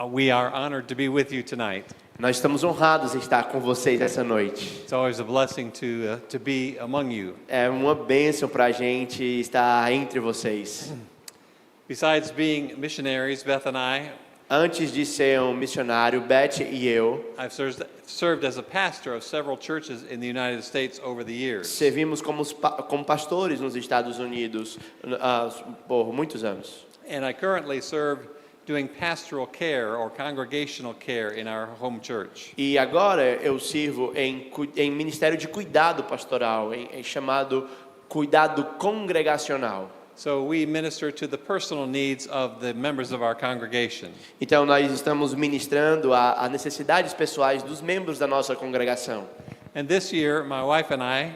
We are honored to be with you tonight. Nós estamos honrados em estar com vocês essa noite. It's always a blessing to be among you. É uma bênção para a gente estar entre vocês. Besides being missionaries, Beth and I, Antes de ser um missionário, Beth e eu I've served as a pastor of several churches in the United States over the years. servimos como pastores nos Estados Unidos por muitos anos. And I currently serve doing pastoral care or congregational care in our home church. E agora eu sirvo em ministério de cuidado pastoral, chamado cuidado congregacional. So we minister to the personal needs of the members of our congregation. Então nós estamos ministrando a necessidades pessoais dos membros da nossa congregação. And this year, my wife and I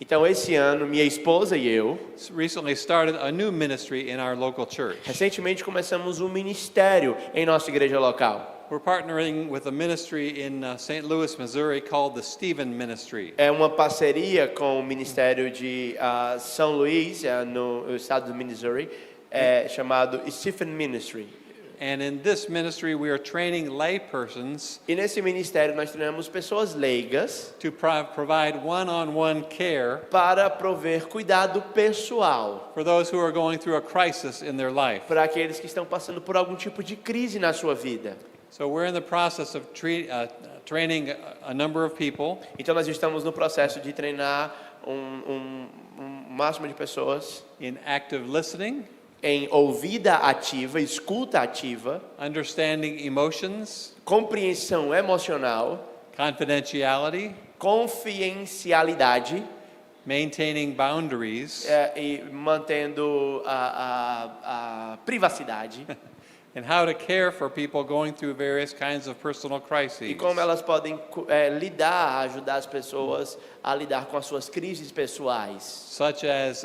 Então esse ano minha esposa e eu recently started a new ministry in our local church. recentemente começamos um ministério em nossa igreja local. We're partnering with a ministry in St. Louis, Missouri called the Stephen Ministry. É uma parceria com o ministério de São Luís, no estado do Missouri, chamado Stephen Ministry. And in this ministry, we are training lay persons E nesse ministério nós treinamos pessoas leigas to provide one-on-one care para prover cuidado pessoal for those who are going through a crisis in their life. para aqueles que estão passando por algum tipo de crise na sua vida. So we're in the process of training a number of people, Então nós estamos no processo de treinar um máximo de pessoas in active listening, em ouvida ativa, escuta ativa, understanding emotions, compreensão emocional, confidentiality, confidencialidade maintaining boundaries, e mantendo a privacidade and how to care for people going through various kinds of personal e crises. como elas podem ajudar as pessoas a lidar com as suas crises pessoais. Such as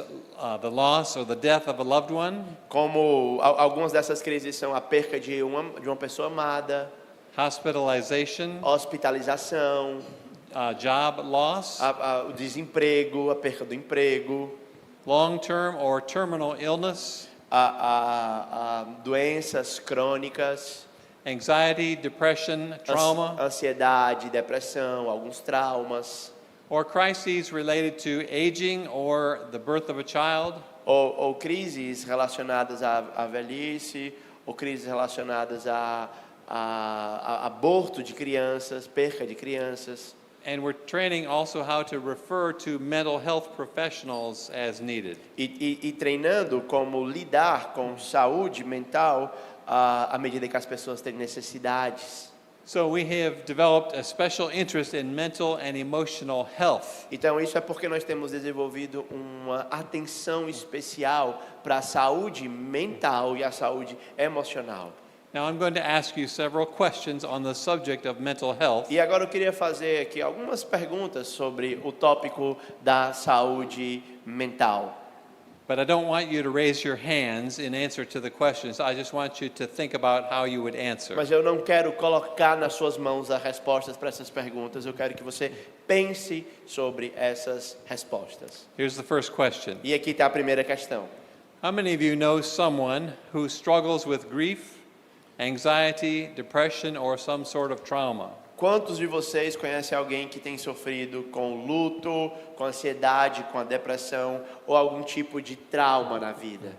the loss or the death of a loved one, Como algumas dessas crises são a perca de uma pessoa amada, hospitalization, hospitalização, job loss, o desemprego, a perca do emprego, long-term or terminal illness, doenças crônicas, anxiety, depression, trauma, ansiedade, depressão, alguns traumas, or crises related to aging or the birth of a child, ou crises relacionadas à velhice, ou crises relacionadas a aborto de crianças, perca de crianças. and we're training also how to refer to mental health professionals as needed. E treinando como lidar com saúde mental à medida que as pessoas têm necessidades. So we have developed a special interest in mental and emotional health. Então isso é porque nós temos desenvolvido uma atenção especial para a saúde mental e a saúde emocional. Now I'm going to ask you several questions on the subject of mental health. E agora eu queria fazer aqui algumas perguntas sobre o tópico da saúde mental. But I don't want you to raise your hands in answer to the questions. I just want you to think about how you would answer. Mas eu não quero colocar nas suas mãos as respostas para essas perguntas. Eu quero que você pense sobre essas respostas. Here's the first question. E aqui está a primeira questão. How many of you know someone who struggles with grief, anxiety, depression, or some sort of trauma? Quantos de vocês conhecem alguém que tem sofrido com luto, com ansiedade, com a depressão ou algum tipo de trauma na vida?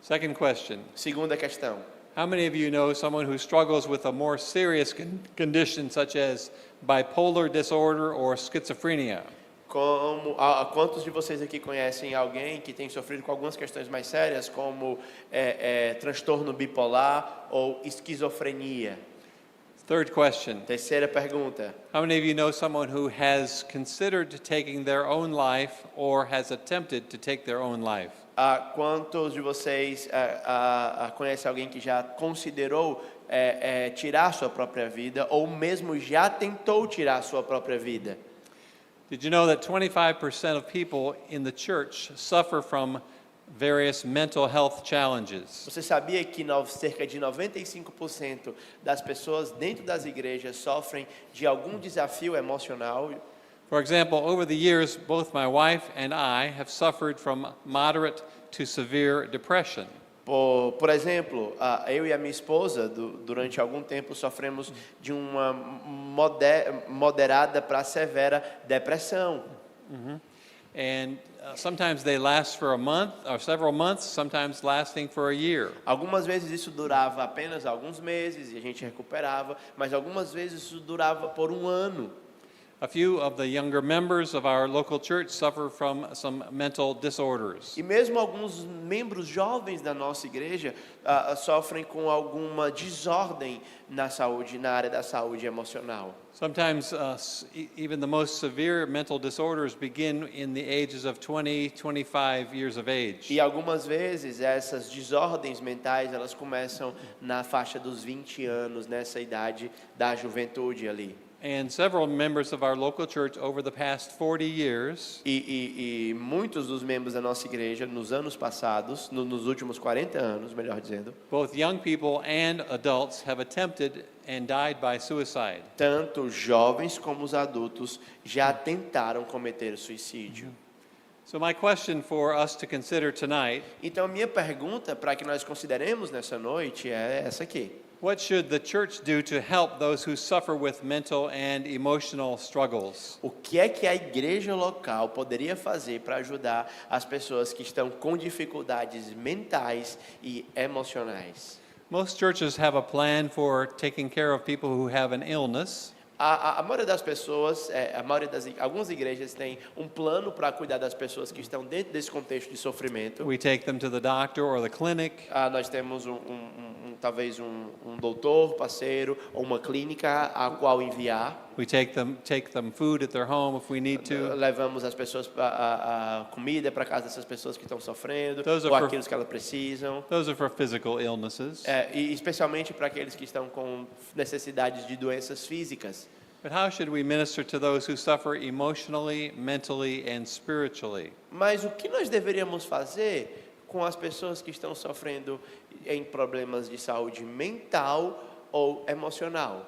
Second question. Segunda questão. How many of you know someone who struggles with a more serious condition such as bipolar disorder or schizophrenia? Quantos de vocês aqui conhecem alguém que tem sofrido com algumas questões mais sérias, como transtorno bipolar ou esquizofrenia? Third question. Terceira pergunta. How many of you know someone who has considered taking their own life or has attempted to take their own life? Quantos de vocês conhecem alguém que já considerou tirar sua própria vida ou mesmo já tentou tirar sua própria vida? Did you know that 25% of people in the church suffer from various mental health challenges? Você sabia que cerca de 95% das pessoas dentro das igrejas sofrem de algum desafio emocional? For example, over the years, both my wife and I have suffered from moderate to severe depression. Por exemplo, eu e a minha esposa, durante algum tempo, sofremos de uma moderada para severa depressão. And sometimes they last for a month or several months, sometimes lasting for a year. Algumas vezes isso durava apenas alguns meses e a gente recuperava, mas algumas vezes isso durava por um ano. A few of the younger members of our local church suffer from some mental disorders. E mesmo alguns membros jovens da nossa igreja sofrem com alguma desordem na área da saúde emocional. Sometimes even the most severe mental disorders begin in the ages of 20, 25 years of age. E algumas vezes essas desordens mentais, elas começam na faixa dos 20 anos, nessa idade da juventude ali. And several members of our local church over the past 40 years E muitos dos membros da nossa igreja, nos anos passados, nos últimos 40 anos, melhor dizendo, both young people and adults have attempted and died by suicide. tanto jovens como os adultos já tentaram cometer suicídio. So my question for us to consider tonight, Então, a minha pergunta para que nós consideremos nessa noite é essa aqui. what should the church do to help those who suffer with mental and emotional struggles? O que é que a igreja local poderia fazer para ajudar as pessoas que estão com dificuldades mentais e emocionais? Most churches have a plan for taking care of people who have an illness. A maioria das pessoas, algumas igrejas têm um plano para cuidar das pessoas que estão dentro desse contexto de sofrimento. We take them to the doctor or the clinic. Nós temos talvez um doutor, parceiro, ou uma clínica a qual enviar. We take them food at their home if we need to. Levamos as pessoas a comida para casa dessas pessoas que estão sofrendo, Those ou are for- aqueles que elas precisam. Those are for physical illnesses. E especialmente para aqueles que estão com necessidades de doenças físicas. But how should we minister to those who suffer emotionally, mentally, and spiritually? Mas o que nós deveríamos fazer com as pessoas que estão sofrendo em problemas de saúde mental ou emocional?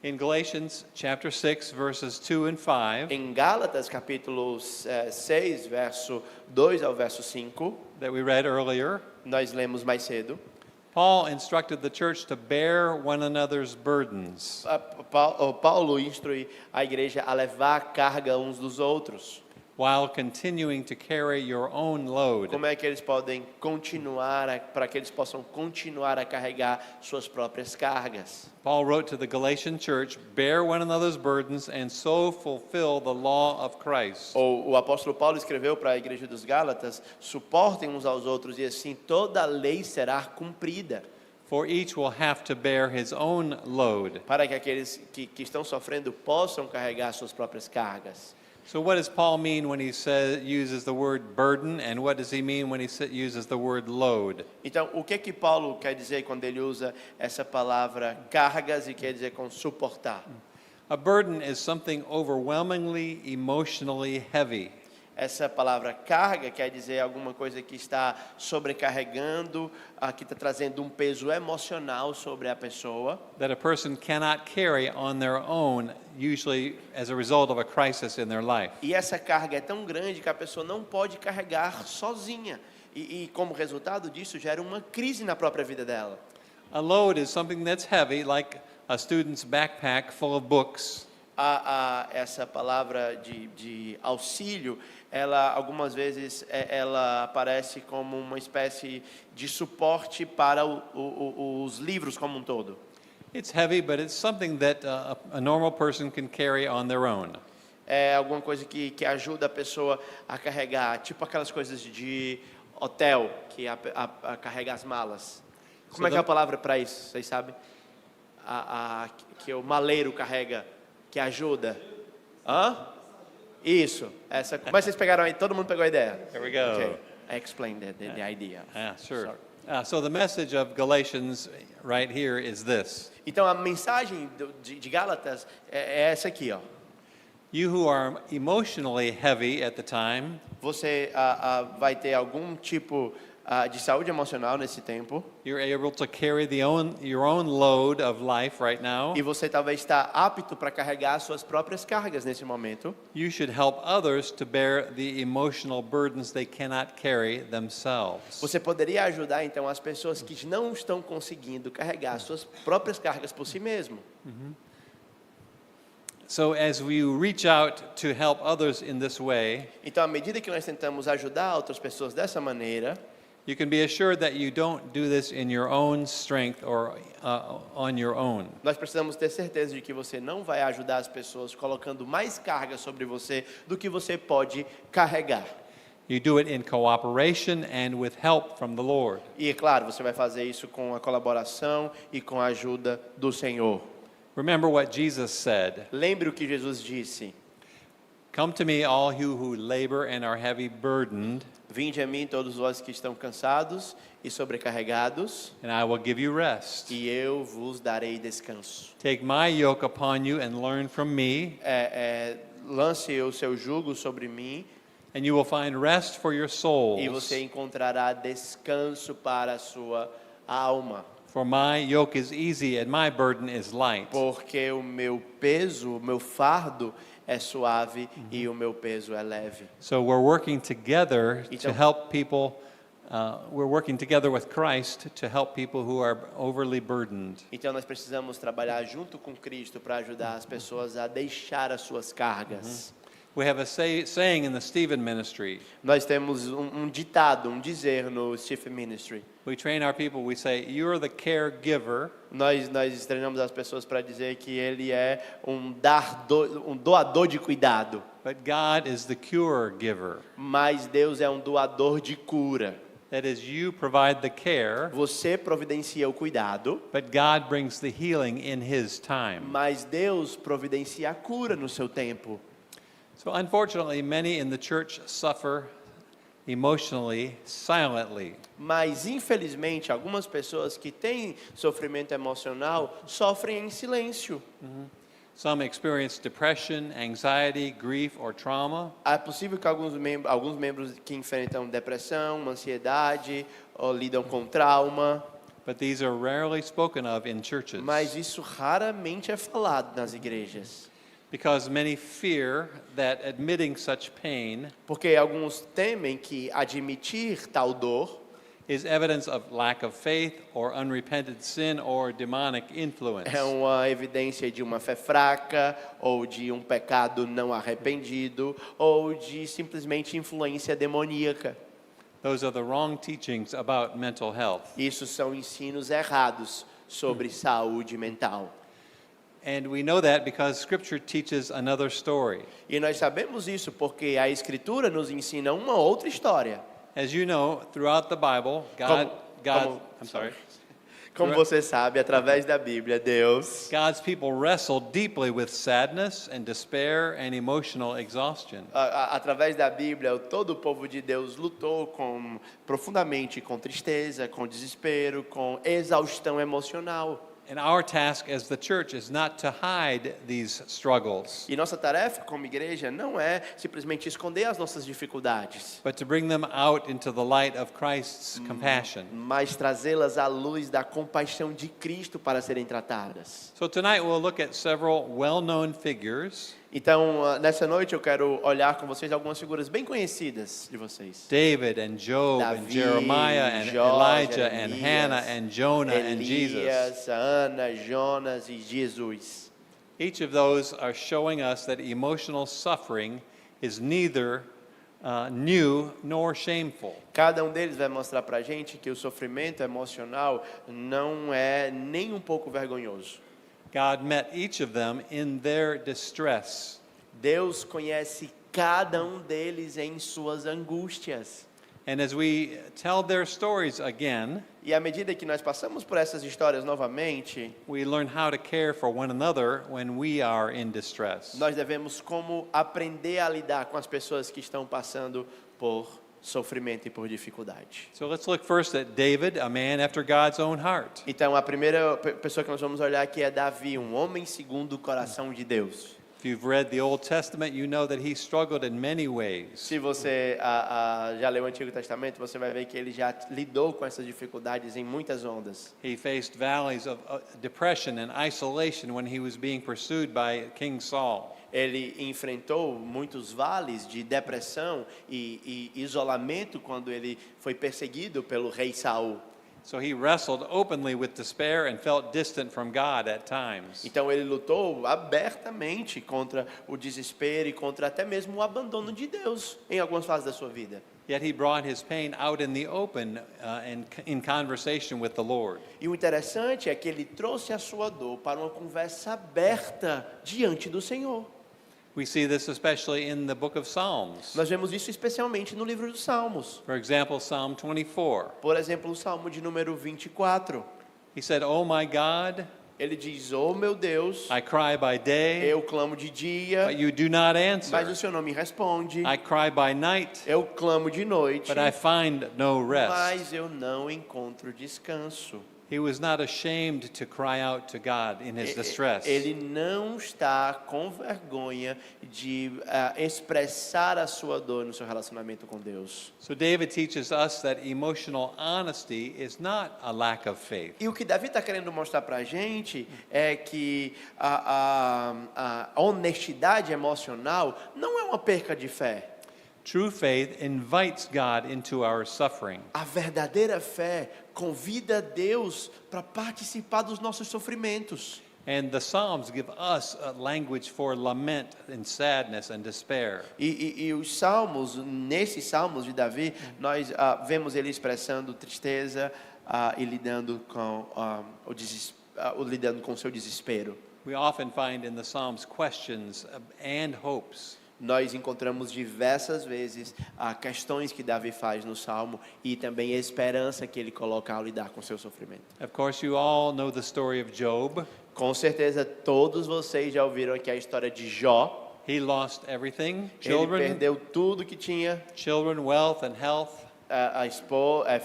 In Galatians chapter 6 verses 2 and 5 Em Gálatas, capítulo 6, verso 2 ao verso 5, that we read earlier, nós lemos mais cedo, Paul instructed the church to bear one another's burdens. Paulo instrui a igreja a levar a carga uns dos outros. While continuing to carry your own load. Como é que eles podem para que eles possam continuar a carregar suas próprias cargas? Paul wrote to the Galatian church, bear one another's burdens and so fulfill the law of Christ. O apóstolo Paulo escreveu para a igreja dos Gálatas, suportem uns aos outros e assim toda a lei será cumprida. For each will have to bear his own load. Para que aqueles que estão sofrendo possam carregar suas próprias cargas. So what does Paul mean when he uses the word burden, and what does he mean when he uses the word load? Então, o que Paulo quer dizer quando ele usa essa palavra cargas e quer dizer com suportar? A burden is something overwhelmingly emotionally heavy. Essa palavra carga quer dizer alguma coisa que está sobrecarregando, que está trazendo um peso emocional sobre a pessoa. That a person cannot carry on their own, usually as a result of a crisis in their life. E essa carga é tão grande que a pessoa não pode carregar sozinha. E como resultado disso, gera uma crise na própria vida dela. A load is something that's heavy, like a student's backpack full of books. Essa palavra de auxílio, ela algumas vezes ela aparece como uma espécie de suporte para os livros como um todo. It's heavy, but it's something that a normal person can carry on their own. É alguma coisa que ajuda a pessoa a carregar, tipo aquelas coisas de hotel, que a carrega as malas. Como é que é a palavra para isso? Vocês sabem? Que o maleiro carrega, que ajuda. Isso. Mas vocês pegaram aí, todo mundo pegou a ideia. There we go. Okay. I explained the idea. Sure. Sorry. So the message of Galatians right here is this. Então a mensagem de Gálatas é essa aqui, ó. You who are emotionally heavy at the time, Você vai ter algum tipo de saúde emocional nesse tempo. You're able to carry your own load of life right now. E você talvez está apto para carregar suas próprias cargas nesse momento. You should help others to bear the emotional burdens they cannot carry themselves. Você poderia ajudar então as pessoas que não estão conseguindo carregar suas próprias cargas por si mesmo. So as we reach out to help others in this way, Então, à medida que nós tentamos ajudar outras pessoas dessa maneira, you can be assured that you don't do this in your own strength or on your own. nós precisamos ter certeza de que você não vai ajudar as pessoas colocando mais carga sobre você do que você pode carregar. You do it in cooperation and with help from the Lord. E, é claro, você vai fazer isso com a colaboração e com a ajuda do Senhor. Remember what Jesus said. Lembre o que Jesus disse. Come to me, all you who labor and are heavy burdened, Vinde a mim todos vós que estão cansados e sobrecarregados, and I will give you rest. e eu vos darei descanso. Take my yoke upon you and learn from me, Lance o seu jugo sobre mim, and you will find rest for your souls. e você encontrará descanso para a sua alma. For my yoke is easy and my burden is light. Porque o meu peso, o meu fardo é suave e o meu peso é leve. So we're working together to Então- help people. We're working together with Christ to help people who are overly burdened. Então nós precisamos trabalhar junto com Cristo para ajudar as pessoas a deixar as suas cargas. We have a saying in the Stephen ministry. Nós temos um ditado, um dizer no Stephen Ministry. We train our people, we say, you're the caregiver, Nós treinamos as pessoas para dizer que ele é um doador de cuidado, but God is the cure giver. mas Deus é um doador de cura. That is, you provide the care, Você providencia o cuidado, but God brings the healing in His time. mas Deus providencia a cura no seu tempo. So unfortunately, many in the church suffer emotionally, silently. Mas, infelizmente, algumas pessoas que têm sofrimento emocional sofrem em silêncio. Some experience depression, anxiety, grief, or trauma. É possível que alguns membros que enfrentam depressão, ansiedade, ou lidam com trauma, But these are rarely spoken of in churches mas isso raramente é falado nas igrejas. because many fear that admitting such pain Porque alguns temem que admitir tal dor is evidence of lack of faith or unrepented sin or demonic influence. é uma evidência de uma fé fraca, ou de um pecado não arrependido, ou de simplesmente influência demoníaca. Those are the wrong teachings about mental health. Isso são ensinos errados sobre saúde mental. And we know that because Scripture teaches another story. E nós sabemos isso porque a Escritura nos ensina uma outra história. As you know, throughout the Bible, God, Como você sabe, através da Bíblia, Deus, God's people wrestle deeply with sadness and despair and emotional exhaustion. através da Bíblia, todo o povo de Deus lutou profundamente com tristeza, com desespero, com exaustão emocional. And our task as the church is not to hide these struggles, E nossa tarefa como igreja não é simplesmente esconder as nossas dificuldades, but to bring them out into the light of Christ's compassion. mas trazê-las à luz da compaixão de Cristo para serem tratadas. So tonight we'll look at several well-known figures: Então, nessa noite eu quero olhar com vocês algumas figuras bem conhecidas de vocês. David and Job and Davi, Jeremiah and Jó, Elijah and Jeremias, Hannah and Jonah and Jesus. Elias, Ana, Jonas e Jesus. Each of those are showing us that emotional suffering is neither new nor shameful. Cada deles vai mostrar pra gente que o sofrimento emocional não é nem um pouco vergonhoso. God met each of them in their distress. Deus conhece cada deles em suas angústias. And as we tell their stories again, E à medida que nós passamos por essas histórias novamente, we learn how to care for one another when we are in distress. nós devemos como aprender a lidar com as pessoas que estão passando por sofrimento e por dificuldade. So let's look first at David, a man after God's own heart. Então, a primeira pessoa que nós vamos olhar aqui é Davi, um homem segundo o coração de Deus. If you've read the Old Testament, you know that he struggled in many ways. Se você já leu o Antigo Testamento, você vai ver que ele já lidou com essas dificuldades em muitas ondas. He faced valleys of depression and isolation when he was being pursued by King Saul. Ele enfrentou muitos vales de depressão e isolamento quando ele foi perseguido pelo rei Saul. So he wrestled openly with despair and felt distant from God at times. Então ele lutou abertamente contra o desespero e contra até mesmo o abandono de Deus em algumas fases da sua vida. Yet he brought his pain out in the open and in conversation with the Lord. E o interessante é que ele trouxe a sua dor para uma conversa aberta diante do Senhor. We see this especially in the book of Psalms. Nós vemos isso especialmente no livro dos Salmos. For example, Psalm 24. Por exemplo, o Salmo de número 24. He said, "Oh my God, Ele diz: "Oh meu Deus, I cry by day, eu clamo de dia, but you do not mas o answer. Senhor não me responde. I cry by night, Eu clamo de noite, but I find no rest." mas eu não encontro descanso." He was not ashamed to cry out to God in his distress. Ele não está com vergonha de expressar a sua dor no seu relacionamento com Deus. So David teaches us that emotional honesty is not a lack of faith. E o que Davi está querendo mostrar para a gente é que a honestidade emocional não é uma perca de fé. True faith invites God into our suffering. A verdadeira fé convida Deus para participar dos nossos sofrimentos. And the Psalms give us a language for lament and sadness and despair. E os salmos, nesses salmos de Davi, nós vemos ele expressando tristeza e lidando com lidando com o seu desespero. We often find in the Psalms questions and hopes. Nós encontramos diversas vezes questões que Davi faz no Salmo e também a esperança que ele coloca ao lidar com o seu sofrimento. Of course, you all know the story of Job. Com certeza todos vocês já ouviram aqui a história de Jó. He lost everything, Ele children, perdeu tudo que tinha, wealth and health.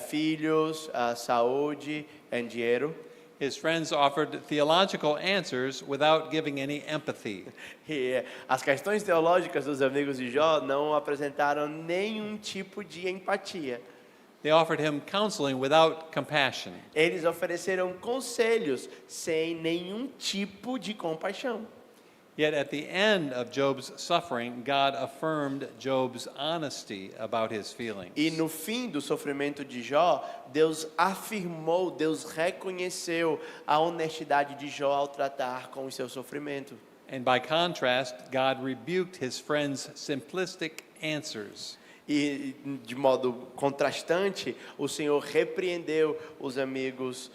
filhos, saúde, dinheiro. His friends offered theological answers without giving any empathy. E as questões teológicas dos amigos de Jó não apresentaram nenhum tipo de empatia. They offered him counseling without compassion. Eles ofereceram conselhos sem nenhum tipo de compaixão. Yet at the end of Job's suffering, God affirmed Job's honesty about his feelings. E no fim do sofrimento de Jó, Deus afirmou, Deus reconheceu a honestidade de Jó ao tratar com o seu sofrimento. And by contrast, God rebuked his friends' simplistic answers. E de modo contrastante, o Senhor repreendeu os amigos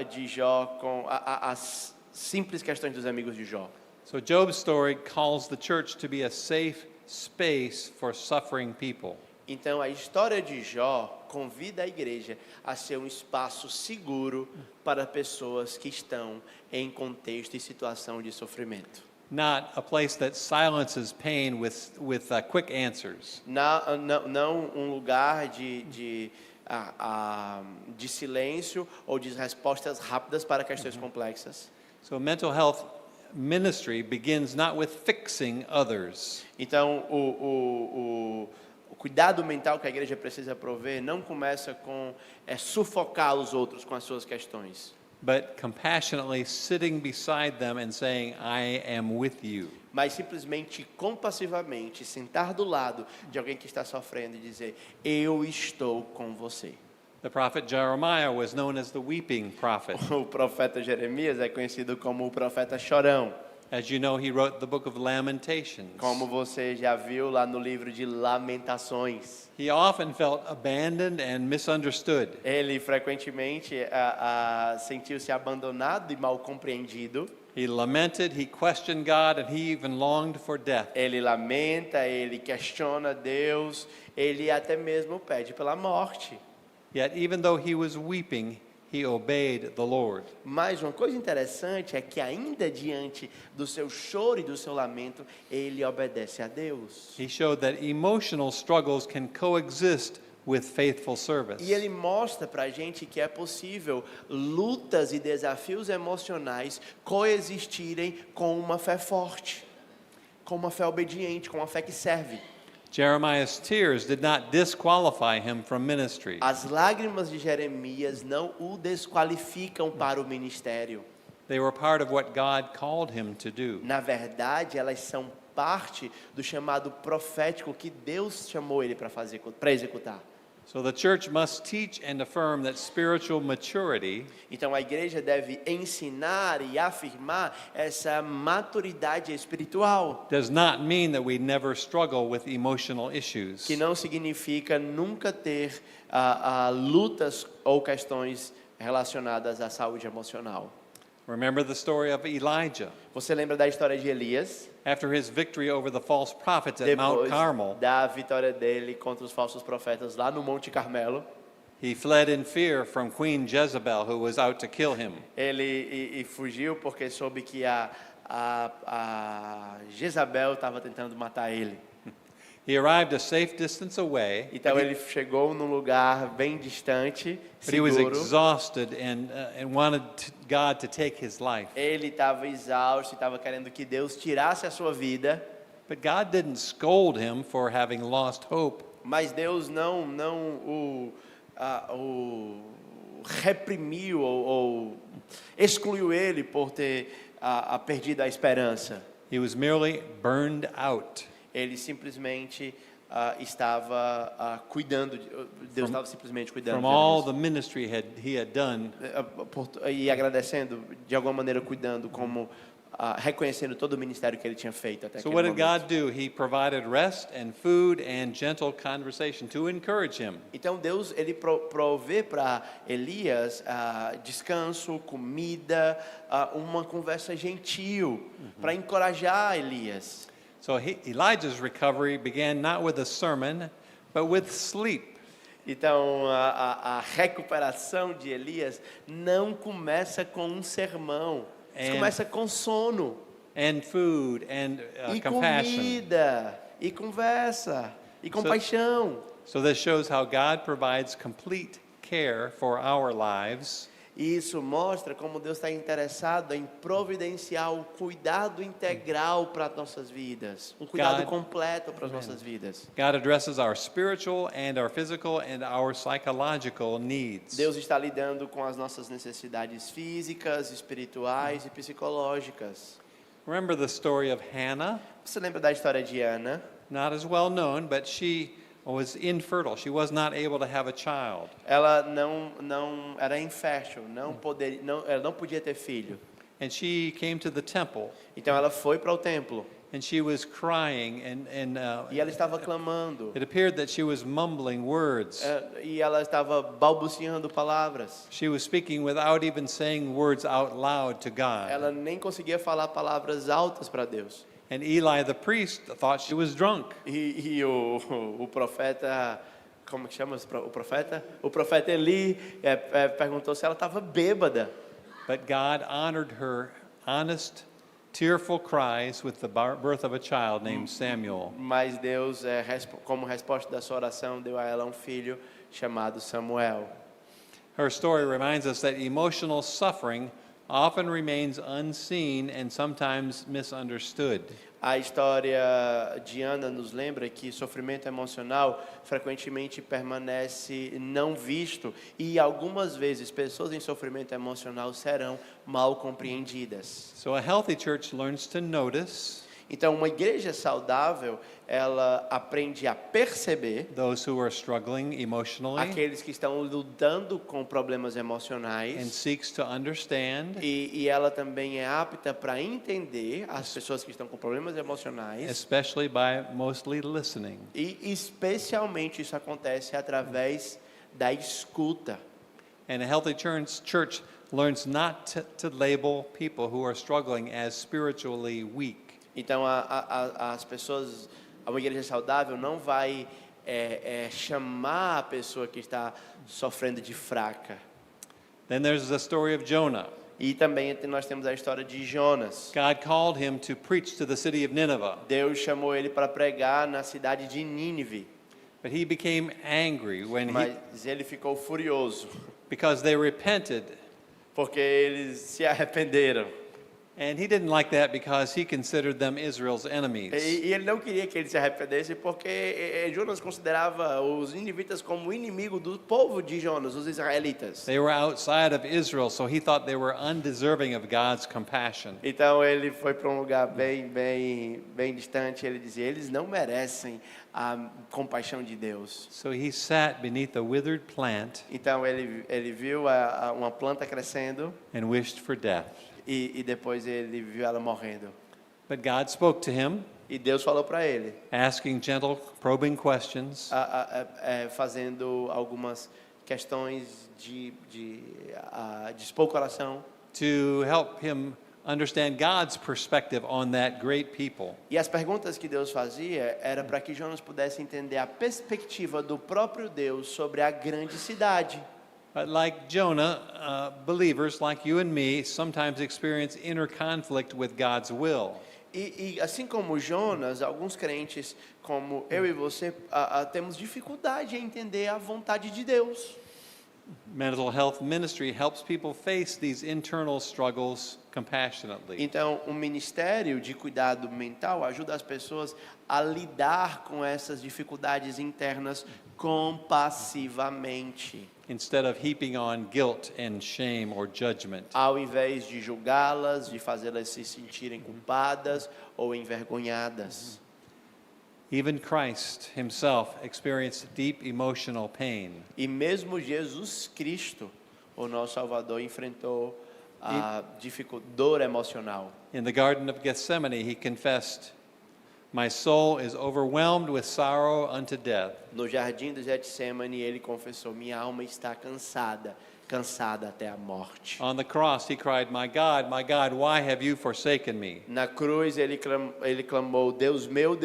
de Jó com as simples questões dos amigos de Jó. So Job's story calls the church to be a safe space for suffering people. Então a história de Jó convida a igreja a ser um espaço seguro para pessoas que estão em contexto e situação de sofrimento. Not a place that silences pain with quick answers. Não um lugar de silêncio ou de respostas rápidas para questões complexas. So mental health ministry begins not with fixing others. Então o cuidado mental que a igreja precisa prover não começa com sufocar os outros com as suas questões, But compassionately sitting beside them and saying, "I am with you." mas simplesmente compassivamente sentar do lado de alguém que está sofrendo e dizer: eu estou com você. The prophet Jeremiah was known as the weeping prophet. O profeta Jeremias é conhecido como o profeta chorão. As you know, he wrote the book of Lamentations. Como você já viu lá no livro de Lamentações. He often felt abandoned and misunderstood. Ele frequentemente sentiu-se abandonado e mal compreendido. He lamented, he questioned God, and he even longed for death. Ele lamenta, ele questiona Deus, ele até mesmo pede pela morte. Yet even though he was weeping, he obeyed the Lord. Mas uma coisa interessante é que ainda diante do seu choro e do seu lamento, ele obedece a Deus. He showed that emotional struggles can coexist with faithful service. E ele mostra para a gente que é possível lutas e desafios emocionais coexistirem com uma fé forte. com uma fé obediente, com uma fé que serve. Jeremiah's tears did not disqualify him from ministry. As lágrimas de Jeremias não o desqualificam para o ministério. They were part of what God called him to do. Na verdade, elas são parte do chamado profético que Deus chamou ele para executar. So the church must teach and affirm that spiritual maturity Então a igreja deve ensinar e afirmar essa maturidade espiritual, does not mean that we never struggle with emotional issues. que não significa nunca ter lutas ou questões relacionadas à saúde emocional. Remember the story of Elijah. Você lembra da história de Elias? After his victory over the false prophets at Mount Depois Carmel, da vitória dele contra os falsos profetas lá no Monte Carmelo, he fled in fear from Queen Jezebel, who was out to kill him. ele fugiu porque soube que a Jezabel estava tentando matar ele. He arrived a safe distance away, Então ele chegou num lugar bem distante, but he was seguro. exhausted and wanted God to take his life. Ele estava exausto, estava querendo que Deus tirasse a sua vida, But God didn't scold him for having lost hope. mas Deus não o reprimiu ou excluiu ele por ter perdido a esperança. He was merely burned out. Ele simplesmente estava cuidando, Deus estava simplesmente cuidando From dele. all the ministry he had done, E agradecendo, de alguma maneira cuidando, como reconhecendo todo o ministério que ele tinha feito até so aquele what did momento. God do? He provided rest and food and gentle conversation to encourage him. Então Deus ele provê para Elias descanso, comida, uma conversa gentil para encorajar Elias. So Elijah's recovery began not with a sermon, but with sleep. Então a recuperação de Elias não começa com um sermão, And- começa com sono And food and e compassion. comida e conversa e compaixão. So this shows how God provides complete care for our lives. E isso mostra como Deus está interessado em providenciar o cuidado integral para as nossas vidas, um cuidado God- completo para as nossas vidas. God addresses our spiritual and our physical and our psychological needs. Deus está lidando com as nossas necessidades físicas, espirituais e psicológicas. Remember the story of Hannah? Você lembra da história de Ana? Not as well known, but she was infertile. She was not able to have a child. Ela não era infértil, ela não podia ter filho. And she came to the temple Então ela foi para o templo and she was crying and e ela estava clamando. it appeared that she was mumbling words. E ela estava balbuciando palavras. She was speaking without even saying words out loud to God. Ela nem conseguia falar palavras altas para Deus. And Eli the priest thought she was drunk. E o profeta, como que chama o profeta? O profeta Eli perguntou se ela estava bêbada. But God honored her honest, tearful cries with the birth of a child named Samuel. Mas Deus, como resposta da sua oração, deu a ela um filho chamado Samuel. Her story reminds us that emotional suffering often remains unseen and sometimes misunderstood. A história de Ana nos lembra que sofrimento emocional frequentemente permanece não visto e algumas vezes pessoas em sofrimento emocional serão mal compreendidas. So a healthy church learns to notice Então, uma igreja saudável, ela aprende a perceber those who are struggling emotionally aqueles que estão lidando com problemas and emocionais seeks to understand, e ela também é apta para entender as pessoas que estão com problemas emocionais. especially by mostly listening. E especialmente isso acontece através da escuta. And a healthy church learns not to label people who are struggling as spiritually weak. Então as pessoas, uma igreja saudável não vai chamar a pessoa que está sofrendo de fraca. Then there's the story of Jonah. E também nós temos a história de Jonas. God called him to preach to the city of Nineveh, Deus chamou ele para pregar na cidade de Nínive, but he became angry mas ele ficou furioso because they repented. porque eles se arrependeram. And he didn't like that because he considered them Israel's enemies. E ele não queria que ele se arrependesse porque Jonas considerava os ninivitas como inimigo do povo de Jonas, os israelitas. They were outside of Israel, so he thought they were undeserving of God's compassion. Então ele foi para um lugar bem distante. Ele dizia: eles não merecem a compaixão de Deus. So he sat beneath a withered plant Então ele viu uma planta crescendo and wished for death. e depois ele viu ela morrendo. But God spoke to him, E Deus falou para ele, asking gentle, probing questions, fazendo algumas questões de expor o coração. to help him understand God's perspective on that great people. E as perguntas que Deus fazia era para que Jonas pudesse entender a perspectiva do próprio Deus sobre a grande cidade. But like Jonah, believers like you and me sometimes experience inner conflict with God's will. E assim como Jonas, alguns crentes, como eu e você, temos dificuldade em entender a vontade de Deus. Mental health ministry helps people face these internal struggles compassionately. Então, o ministério de cuidado mental ajuda as pessoas a lidar com essas dificuldades internas compassivamente, Instead of heaping on guilt and shame or judgment. ao invés de julgá-las, de fazê-las se sentirem culpadas ou envergonhadas. Even Christ himself experienced deep emotional pain. E mesmo Jesus Cristo, o nosso Salvador, enfrentou a dor emocional. In the Garden of Gethsemane, he confessed, "My soul is overwhelmed with sorrow unto death." No jardim do Getsemane, ele confessou: minha alma está cansada até a morte. On the cross, he cried, my God, why have you forsaken me?" Na cruz ele clamou: Deus meu,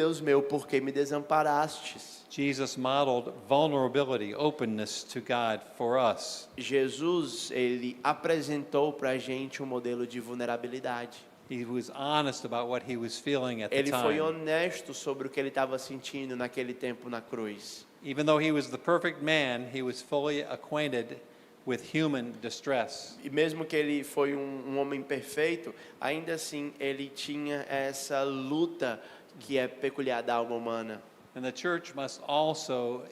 por que me desamparastes? Jesus modeled vulnerability, openness to God for us. Jesus, ele apresentou para a gente um modelo de vulnerabilidade. He was honest about what he was feeling at the Ele foi time. honesto sobre o que ele estava sentindo naquele tempo na cruz. Even though he was the perfect man, he was fully acquainted with human distress. E mesmo que ele foi um homem perfeito, ainda assim ele tinha essa luta que é peculiar da alma humana. And the church must also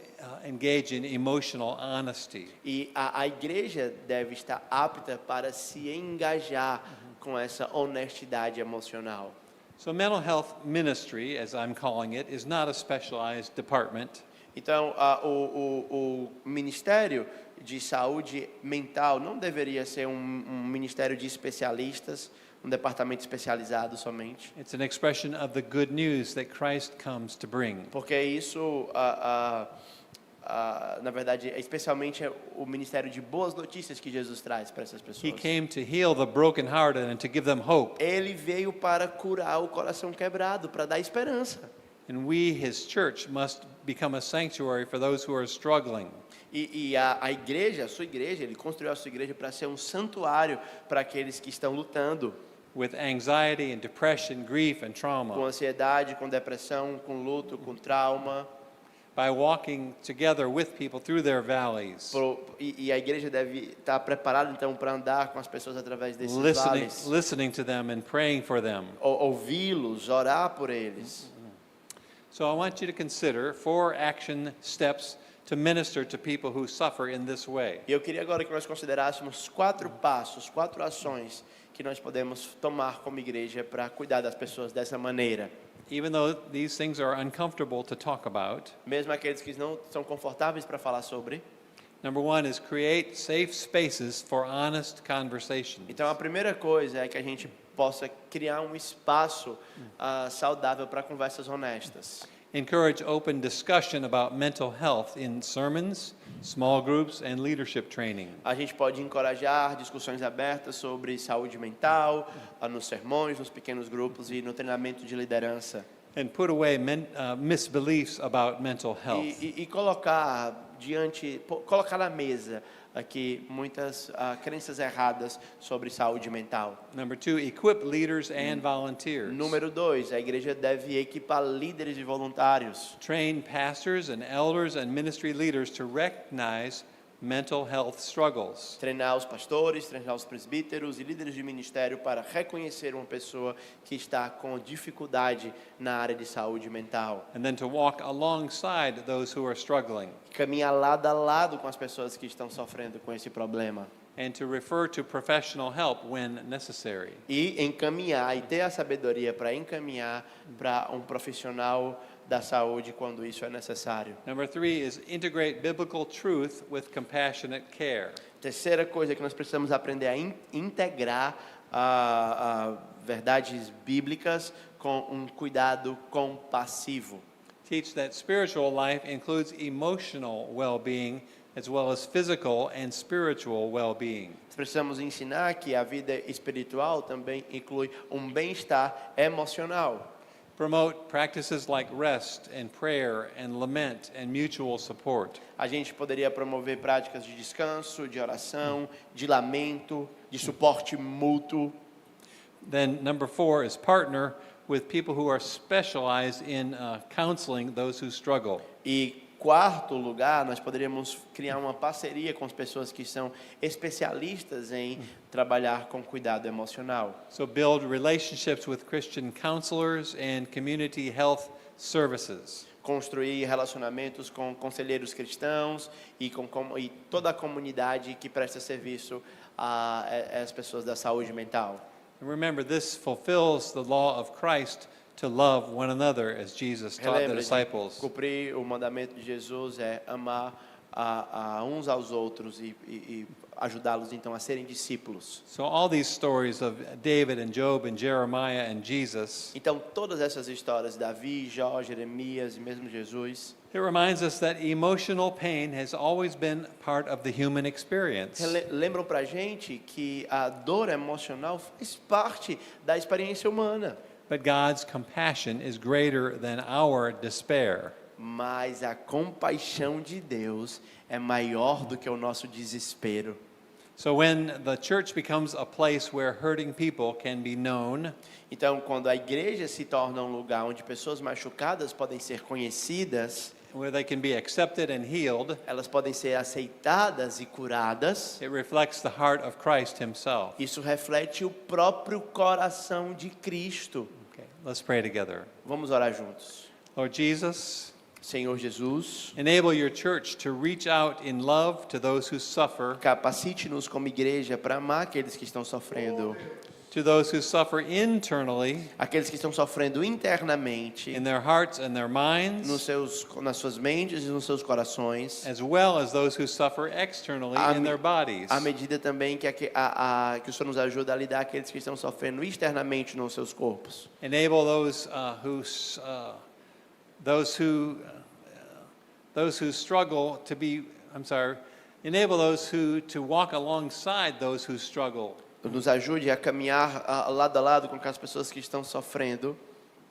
engage in emotional honesty. E a igreja deve estar apta para se engajar com essa honestidade emocional. So mental health ministry, as I'm calling it, is not a specialized department. Então, o Ministério de Saúde Mental não deveria ser um ministério de especialistas, um departamento especializado somente. It's an expression of the good news that Christ comes to bring. Porque isso, na verdade, especialmente o ministério de boas notícias que Jesus traz para essas pessoas. He came to heal the brokenhearted and to give them hope. Ele veio para curar o coração quebrado, para dar esperança. And we, his church, must become a sanctuary for those who are struggling. E a igreja, a sua igreja, ele construiu a sua igreja para ser um santuário para aqueles que estão lutando With anxiety and depression, grief and com trauma. ansiedade, com depressão, com luto, com trauma. By walking together with people through their valleys. E a igreja deve estar preparada então para andar com as pessoas através desses vales. Listening to them and praying for them. Ouvi-los, orar por eles. So I want you to consider 4 action steps to minister to people who suffer in this way. E eu queria agora que nós considerássemos 4 passos, 4 ações que nós podemos tomar como igreja para cuidar das pessoas dessa maneira. Even though these things are uncomfortable to talk about. Mesmo aqueles que não são confortáveis para falar sobre. Number 1 is create safe spaces for honest conversations. Então a primeira coisa é que a gente possa criar um espaço saudável para conversas honestas. Encourage open discussion about mental health in sermons, small groups, and leadership training. A gente pode encorajar discussões abertas sobre saúde mental, nos sermões, nos pequenos grupos e no treinamento de liderança. And put away misbeliefs about mental health. E colocar na mesa aqui muitas crenças erradas sobre saúde mental. Number 2, equip leaders and volunteers. Número 2, a igreja deve equipar líderes e voluntários. Train pastors and elders and ministry leaders to recognize mental health struggles. Treinar os pastores, treinar os presbíteros e líderes de ministério para reconhecer uma pessoa que está com dificuldade na área de saúde mental. And then to walk alongside those who are struggling. Caminhar lado a lado com as pessoas que estão sofrendo com esse problema. And to refer to professional help when necessary. E encaminhar, e ter a sabedoria para encaminhar para um profissional da saúde quando isso é necessário. Number 3 is integrate biblical truth with compassionate care. Terceira coisa que nós precisamos aprender a integrar verdades bíblicas com um cuidado compassivo. Teach that spiritual life includes emotional well-being as well as physical and spiritual well-being. Precisamos ensinar que a vida espiritual também inclui um bem-estar emocional. Promote practices like rest and prayer and lament and mutual support. A gente poderia promover práticas de descanso, de oração, de lamento, de suporte mútuo. Then number 4 is partner with people who are specialized in counseling those who struggle. E quarto lugar, nós poderíamos criar uma parceria com as pessoas que são especialistas em trabalhar com cuidado emocional. So build relationships with Christian counselors and community health services. Construir relacionamentos com conselheiros cristãos e e toda a comunidade que presta serviço às pessoas da saúde mental. And remember, this fulfills the law of Christ to love one another as Jesus taught the Relembre, disciples. cumprir o mandamento de Jesus é amar uns aos outros e ajudá-los então a serem discípulos. So all these stories of David and Job and Jeremiah and Jesus, Então todas essas histórias, Davi, Jó, Jeremias e mesmo Jesus, it reminds us that emotional pain has always been part of the human experience. lembram pra gente que a dor emocional faz parte da experiência humana. But God's compassion is greater than our despair. Mas a compaixão de Deus é maior do que o nosso desespero. So when the church becomes a place where hurting people can be known, Então, quando a igreja se torna um lugar onde pessoas machucadas podem ser conhecidas, where they can be accepted and healed, elas podem ser aceitadas e curadas, it reflects the heart of Christ himself. isso reflete o próprio coração de Cristo. Okay, let's pray together. Vamos orar juntos. Lord Jesus, Senhor Jesus, enable your church to reach out in love to those who suffer, capacite-nos como igreja para amar aqueles que estão sofrendo, to those who suffer internally aqueles que estão sofrendo internamente, in their hearts and their minds, nas suas mentes e nos seus corações, as well as those who suffer externally in their bodies. à medida também que que o Senhor nos ajuda a lidar com aqueles que estão sofrendo externamente nos seus corpos. Enable those who struggle to be, enable those who to walk alongside those who struggle. Nos ajude a caminhar lado a lado com as pessoas que estão sofrendo.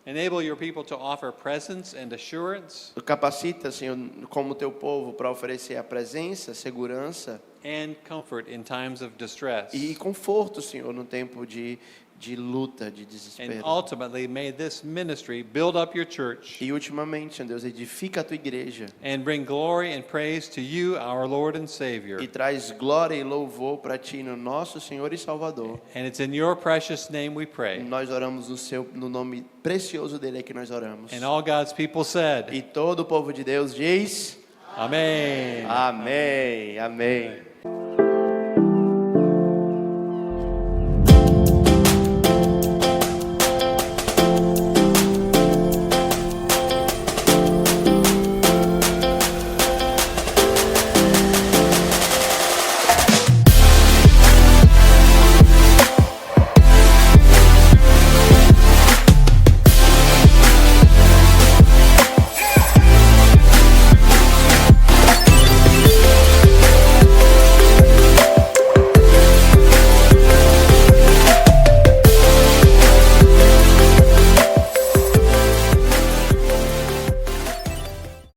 Enable your people to offer presence and assurance Capacita, Senhor, como teu povo para oferecer a presença, segurança and comfort in times of distress. e conforto, Senhor, no tempo de luta, de And desespero. ultimately, may this ministry build up your church E ultimamente, Senhor Deus, edifica a tua igreja and bring glory and praise to you, our Lord and Savior. e traz glória e louvor para ti, no nosso Senhor e Salvador. And it's in your precious name we pray. Nós oramos no nome precioso dele é que nós oramos. And all God's people said, E todo o povo de Deus diz: Amen. Amém, amém.